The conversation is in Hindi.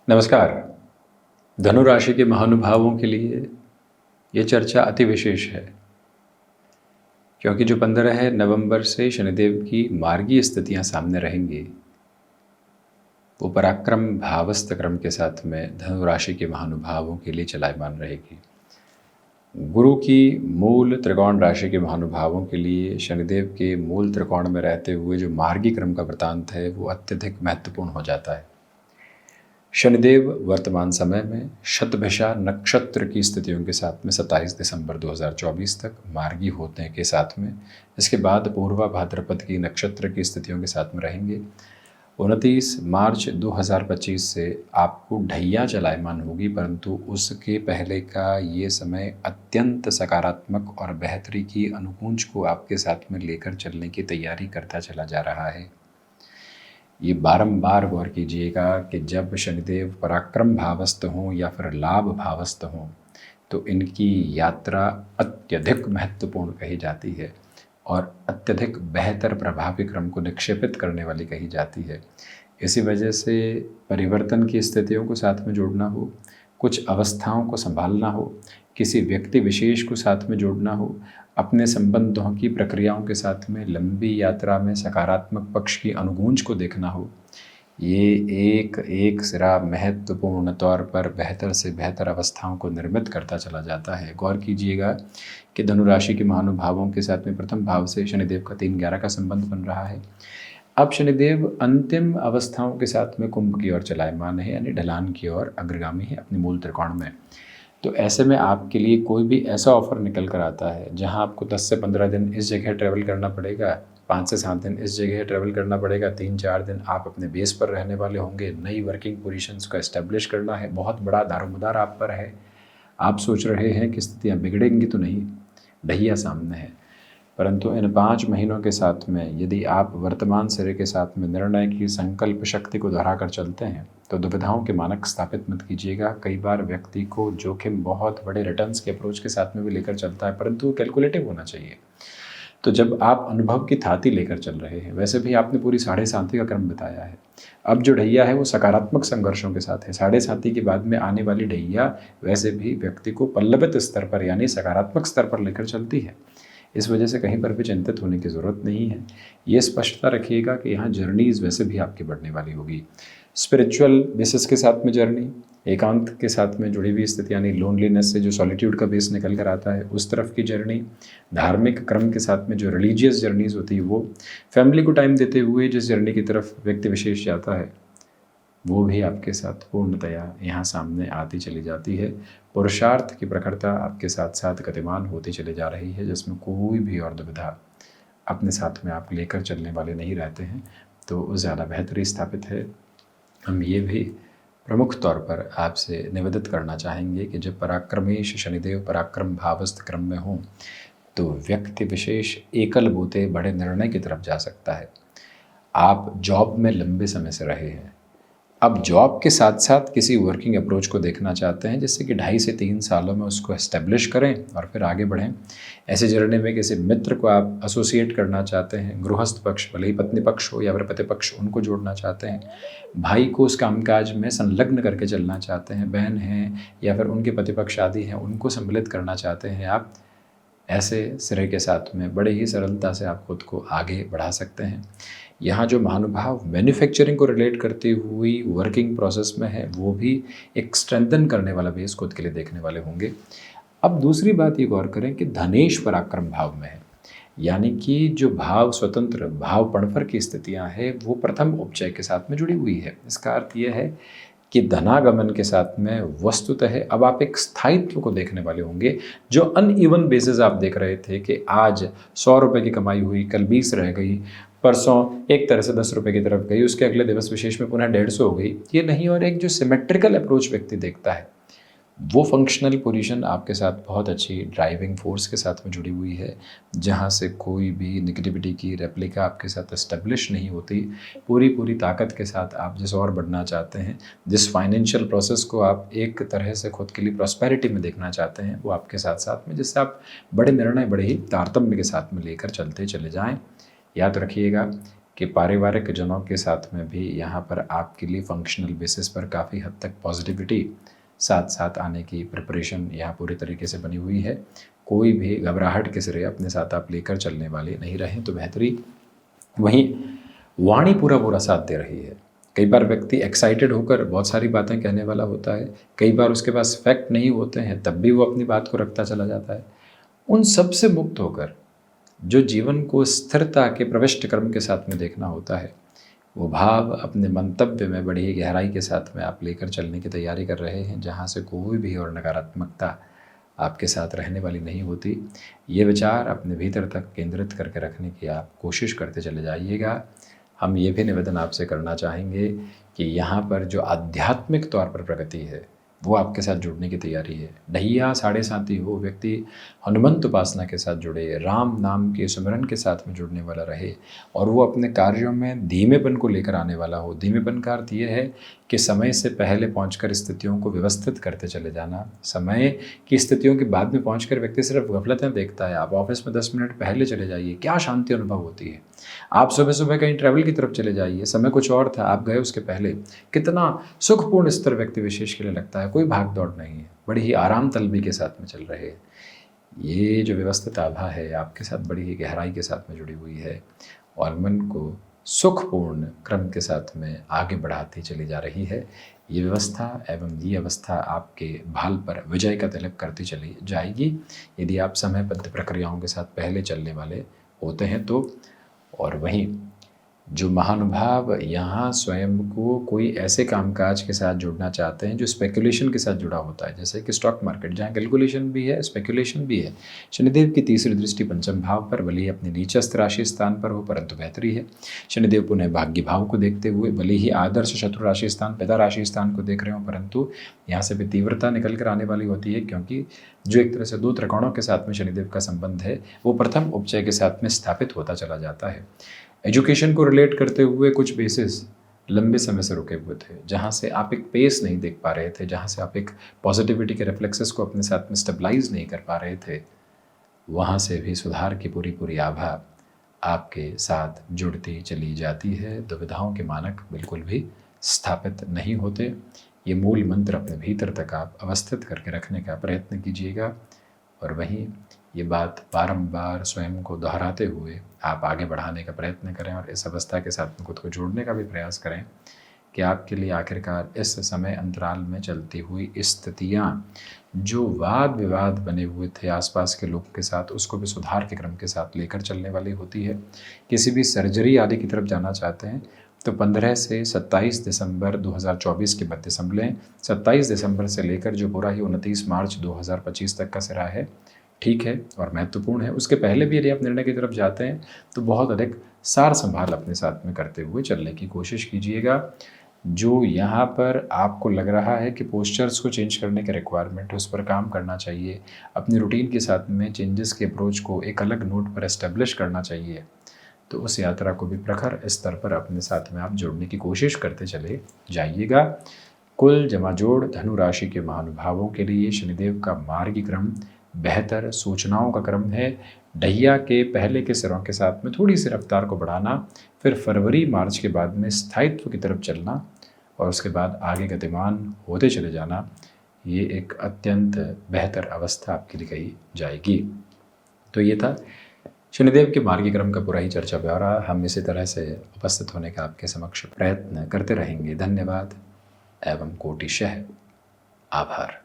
नमस्कार। धनु राशि के महानुभावों के लिए ये चर्चा अति विशेष है, क्योंकि जो 15 नवंबर से शनिदेव की मार्गीय स्थितियां सामने रहेंगी, वो पराक्रम भावस्थ क्रम के साथ में धनु राशि के महानुभावों के लिए चलायमान रहेगी। गुरु की मूल त्रिकोण राशि के महानुभावों के लिए शनिदेव के मूल त्रिकोण में रहते हुए जो मार्गी क्रम का वृतांत है वो अत्यधिक महत्वपूर्ण हो जाता है। शनिदेव वर्तमान समय में शतभिषा नक्षत्र की स्थितियों के साथ में 27 दिसंबर 2024 तक मार्गी होने के साथ में, इसके बाद पूर्वा भाद्रपद की नक्षत्र की स्थितियों के साथ में रहेंगे। 29 मार्च 2025 से आपको ढैया चलायमान होगी, परंतु उसके पहले का ये समय अत्यंत सकारात्मक और बेहतरी की अनुकूंज को आपके साथ में लेकर चलने की तैयारी करता चला जा रहा है। ये बारंबार गौर कीजिएगा कि जब शनिदेव पराक्रम भावस्थ हों या फिर लाभ भावस्थ हों तो इनकी यात्रा अत्यधिक महत्वपूर्ण कही जाती है और अत्यधिक बेहतर प्रभावी क्रम को निक्षेपित करने वाली कही जाती है। इसी वजह से परिवर्तन की स्थितियों को साथ में जोड़ना हो, कुछ अवस्थाओं को संभालना हो, किसी व्यक्ति विशेष को साथ में जोड़ना हो, अपने संबंधों की प्रक्रियाओं के साथ में लंबी यात्रा में सकारात्मक पक्ष की अनुगूंज को देखना हो, ये एक एक सिरा महत्वपूर्ण तौर पर बेहतर से बेहतर अवस्थाओं को निर्मित करता चला जाता है। गौर कीजिएगा कि धनु राशि के महानुभावों के साथ में प्रथम भाव से शनिदेव का 3-11 का संबंध बन रहा है। अब शनिदेव अंतिम अवस्थाओं के साथ में कुंभ की ओर चलायमान है, यानी ढलान की ओर अग्रगामी है अपने मूल त्रिकोण में। तो ऐसे में आपके लिए कोई भी ऐसा ऑफर निकल कर आता है जहां आपको 10 से 15 दिन इस जगह ट्रैवल करना पड़ेगा, 5 से 7 दिन इस जगह ट्रैवल करना पड़ेगा, 3-4 दिन आप अपने बेस पर रहने वाले होंगे, नई वर्किंग पोजीशंस को एस्टेब्लिश करना है, बहुत बड़ा दारोमदार आप पर है। आप सोच रहे हैं कि स्थितियाँ बिगड़ेंगी तो नहीं, ढैया सामने है। परंतु इन 5 महीनों के साथ में यदि आप वर्तमान सिरे के साथ में निर्णय की संकल्प शक्ति को दोहरा कर चलते हैं तो दुविधाओं के मानक स्थापित मत कीजिएगा। कई बार व्यक्ति को जोखिम बहुत बड़े रिटर्न्स के अप्रोच के साथ में भी लेकर चलता है, परंतु कैलकुलेटिव होना चाहिए। तो जब आप अनुभव की थाती लेकर चल रहे हैं, वैसे भी आपने पूरी 7.5 का क्रम बताया है, अब जो ढैया है वो सकारात्मक संघर्षों के साथ है। 7.5 के बाद में आने वाली ढैया वैसे भी व्यक्ति को पल्लवित स्तर पर यानी सकारात्मक स्तर पर लेकर चलती है। इस वजह से कहीं पर भी चिंतित होने की ज़रूरत नहीं है। ये स्पष्टता रखिएगा कि यहाँ जर्नीज़ वैसे भी आपकी बढ़ने वाली होगी। स्पिरिचुअल बेसिस के साथ में जर्नी, एकांत के साथ में जुड़ी हुई स्थिति यानी लोनलीनेस से जो सॉलिट्यूड का बेस निकल कर आता है उस तरफ की जर्नी, धार्मिक क्रम के साथ में जो रिलीजियस जर्नीज़ होती है वो, फैमिली को टाइम देते हुए जिस जर्नी की तरफ व्यक्ति विशेष जाता है वो भी आपके साथ पूर्णतया यहाँ सामने आती चली जाती है। पुरुषार्थ की प्रखरता आपके साथ साथ गतिमान होती चली जा रही है, जिसमें कोई भी और दुविधा अपने साथ में आप लेकर चलने वाले नहीं रहते हैं, तो ज़्यादा बेहतरी स्थापित है। हम ये भी प्रमुख तौर पर आपसे निवेदित करना चाहेंगे कि जब पराक्रमेश शनिदेव पराक्रम भावस्थ क्रम में हों तो व्यक्ति विशेष एकल बोते बड़े निर्णय की तरफ जा सकता है। आप जॉब में लंबे समय से रहे हैं, अब जॉब के साथ साथ किसी वर्किंग अप्रोच को देखना चाहते हैं जिससे कि 2.5 से 3 सालों में उसको एस्टेब्लिश करें और फिर आगे बढ़ें। ऐसे जर्नी में किसी मित्र को आप एसोसिएट करना चाहते हैं, गृहस्थ पक्ष भले ही पत्नी पक्ष हो या फिर पति पक्ष, उनको जोड़ना चाहते हैं, भाई को उस कामकाज में संलग्न करके चलना चाहते हैं, बहन हैं या फिर उनके पति पक्ष आदि हैं उनको सम्मिलित करना चाहते हैं आप, ऐसे सिरे के साथ में बड़े ही सरलता से आप खुद को आगे बढ़ा सकते हैं। यहाँ जो महानुभाव मैन्युफैक्चरिंग को रिलेट करती हुई वर्किंग प्रोसेस में है वो भी एक स्ट्रेंथन करने वाला बेस खुद के लिए देखने वाले होंगे। अब दूसरी बात ये गौर करें कि धनेश पराक्रम भाव में है, यानी कि जो भाव स्वतंत्र भाव पणफर की स्थितियाँ हैं वो प्रथम उपचय के साथ में जुड़ी हुई है। इसका अर्थ ये है कि धनागमन के साथ में वस्तुतः अब आप एक स्थायित्व को देखने वाले होंगे। जो अनइवन बेसिस आप देख रहे थे कि आज 100 रुपये की कमाई हुई, कल 20 रह गई, परसों एक तरह से 10 रुपये की तरफ गई, उसके अगले दिवस विशेष में पुनः 150 हो गई, ये नहीं। और एक जो सिमेट्रिकल अप्रोच व्यक्ति देखता है वो फंक्शनल पोजीशन आपके साथ बहुत अच्छी ड्राइविंग फोर्स के साथ में जुड़ी हुई है, जहाँ से कोई भी निगेटिविटी की रेप्लिका आपके साथ एस्टेब्लिश नहीं होती। पूरी ताकत के साथ आप जिस और बढ़ना चाहते हैं, जिस फाइनेंशियल प्रोसेस को आप एक तरह से खुद के लिए प्रॉस्पेरिटी में देखना चाहते हैं, वो आपके साथ साथ में, जिससे आप बड़े निर्णय बड़े ही तारतम्य के साथ में लेकर चलते चले जाएँ। याद रखिएगा कि पारिवारिक जनों के साथ में भी यहाँ पर आपके लिए फंक्शनल बेसिस पर काफ़ी हद तक पॉजिटिविटी साथ साथ आने की प्रिपरेशन यहाँ पूरी तरीके से बनी हुई है। कोई भी घबराहट के सिरे अपने साथ आप लेकर चलने वाले नहीं रहें तो बेहतरी। वहीं वाणी पूरा साथ दे रही है। कई बार व्यक्ति एक्साइटेड होकर बहुत सारी बातें कहने वाला होता है, कई बार उसके पास फैक्ट नहीं होते हैं तब भी वो अपनी बात को रखता चला जाता है। उन सब से मुक्त होकर जो जीवन को स्थिरता के प्रविष्ट क्रम के साथ में देखना होता है, वो भाव अपने मंतव्य में बड़ी गहराई के साथ में आप लेकर चलने की तैयारी कर रहे हैं, जहाँ से कोई भी और नकारात्मकता आपके साथ रहने वाली नहीं होती। ये विचार अपने भीतर तक केंद्रित करके रखने की आप कोशिश करते चले जाइएगा। हम ये भी निवेदन आपसे करना चाहेंगे कि यहाँ पर जो आध्यात्मिक तौर पर प्रगति है वो आपके साथ जुड़ने की तैयारी है। ढैया साढ़े साथी हो व्यक्ति हनुमंत उपासना के साथ जुड़े, राम नाम के सुमिरन के साथ में जुड़ने वाला रहे और वो अपने कार्यों में धीमेपन को लेकर आने वाला हो। धीमेपन का अर्थ ये है कि समय से पहले पहुंचकर स्थितियों को व्यवस्थित करते चले जाना। समय की स्थितियों के बाद में पहुंचकर व्यक्ति सिर्फ गफलतें देखता है। आप ऑफिस में 10 मिनट पहले चले जाइए, क्या शांति अनुभव होती है। आप सुबह सुबह कहीं ट्रैवल की तरफ चले जाइए, समय कुछ और था, आप गए उसके पहले, कितना सुखपूर्ण स्तर व्यक्ति विशेष के लिए लगता है। कोई भाग दौड़ नहीं है, बड़ी ही आराम तलबी के साथ में चल रहे हैं। ये जो व्यवस्थित आभा है आपके साथ बड़ी ही गहराई के साथ में जुड़ी हुई है और मन को सुखपूर्ण क्रम के साथ में आगे बढ़ाती चली जा रही है। ये व्यवस्था एवं ये अवस्था आपके भाल पर विजय का तिलक करती चली जाएगी यदि आप समयबद्ध प्रक्रियाओं के साथ पहले चलने वाले होते हैं तो। और वहीं जो महानुभाव यहाँ स्वयं को कोई ऐसे कामकाज के साथ जुड़ना चाहते हैं जो स्पेकुलेशन के साथ जुड़ा होता है, जैसे कि स्टॉक मार्केट, जहाँ कैलकुलेशन भी है, स्पेकुलेशन भी है। शनिदेव की तीसरी दृष्टि पंचम भाव पर, भले ही अपने नीचस्थ राशि स्थान पर हो परंतु बेहतरी है। शनिदेव पुनः भाग्य भाव को देखते हुए भले ही आदर्श शत्रु राशि स्थान, पिता राशि स्थान को देख रहे हो, परंतु यहाँ से भी तीव्रता निकल कर आने वाली होती है, क्योंकि जो एक तरह से दो त्रिकोणों के साथ में शनिदेव का संबंध है वो प्रथम उपचय के साथ में स्थापित होता चला जाता है। एजुकेशन को रिलेट करते हुए कुछ बेसिस लंबे समय से रुके हुए थे, जहाँ से आप एक पेस नहीं देख पा रहे थे, जहाँ से आप एक पॉजिटिविटी के रिफ्लेक्सेस को अपने साथ में स्टेबलाइज नहीं कर पा रहे थे, वहाँ से भी सुधार की पूरी आभा आपके साथ जुड़ती चली जाती है। दुविधाओं के मानक बिल्कुल भी स्थापित नहीं होते। ये मूल मंत्र अपने भीतर तक आप अवस्थित करके रखने का प्रयत्न कीजिएगा और वहीं ये बात बारंबार स्वयं को दोहराते हुए आप आगे बढ़ाने का प्रयत्न करें और इस अवस्था के साथ में खुद को जोड़ने का भी प्रयास करें कि आपके लिए आखिरकार इस समय अंतराल में चलती हुई स्थितियाँ, जो वाद विवाद बने हुए थे आसपास के लोगों के साथ, उसको भी सुधार के क्रम के साथ लेकर चलने वाली होती है। किसी भी सर्जरी आदि की तरफ जाना चाहते हैं तो 15 से 27 दिसंबर 2024 के मध्य संभलें। 27 दिसंबर से लेकर जो पूरा ही 29 मार्च 2025 तक का सिरा है, ठीक है और महत्वपूर्ण है। उसके पहले भी यदि आप निर्णय की तरफ जाते हैं तो बहुत अधिक सार संभाल अपने साथ में करते हुए चलने की कोशिश कीजिएगा। जो यहाँ पर आपको लग रहा है कि पोस्चर्स को चेंज करने के रिक्वायरमेंट है, उस पर काम करना चाहिए। अपनी रूटीन के साथ में चेंजेस के अप्रोच को एक अलग नोट पर एस्टेब्लिश करना चाहिए, तो उस यात्रा को भी प्रखर स्तर पर अपने साथ में आप जोड़ने की कोशिश करते चले जाइएगा। कुल जमा जोड़ धनु राशि के महानुभावों के लिए शनिदेव का मार्गी क्रम बेहतर सूचनाओं का क्रम है। ढैया के पहले के सिरों के साथ में थोड़ी सी रफ्तार को बढ़ाना, फिर फरवरी मार्च के बाद में स्थायित्व की तरफ चलना और उसके बाद आगे गतिमान होते चले जाना, ये एक अत्यंत बेहतर अवस्था आपके लिए कही जाएगी। तो ये था शनिदेव के मार्गी क्रम का पूरा ही चर्चा ब्यौरा। हम इसी तरह से उपस्थित होने का आपके समक्ष प्रयत्न करते रहेंगे। धन्यवाद एवं कोटिशः आभार।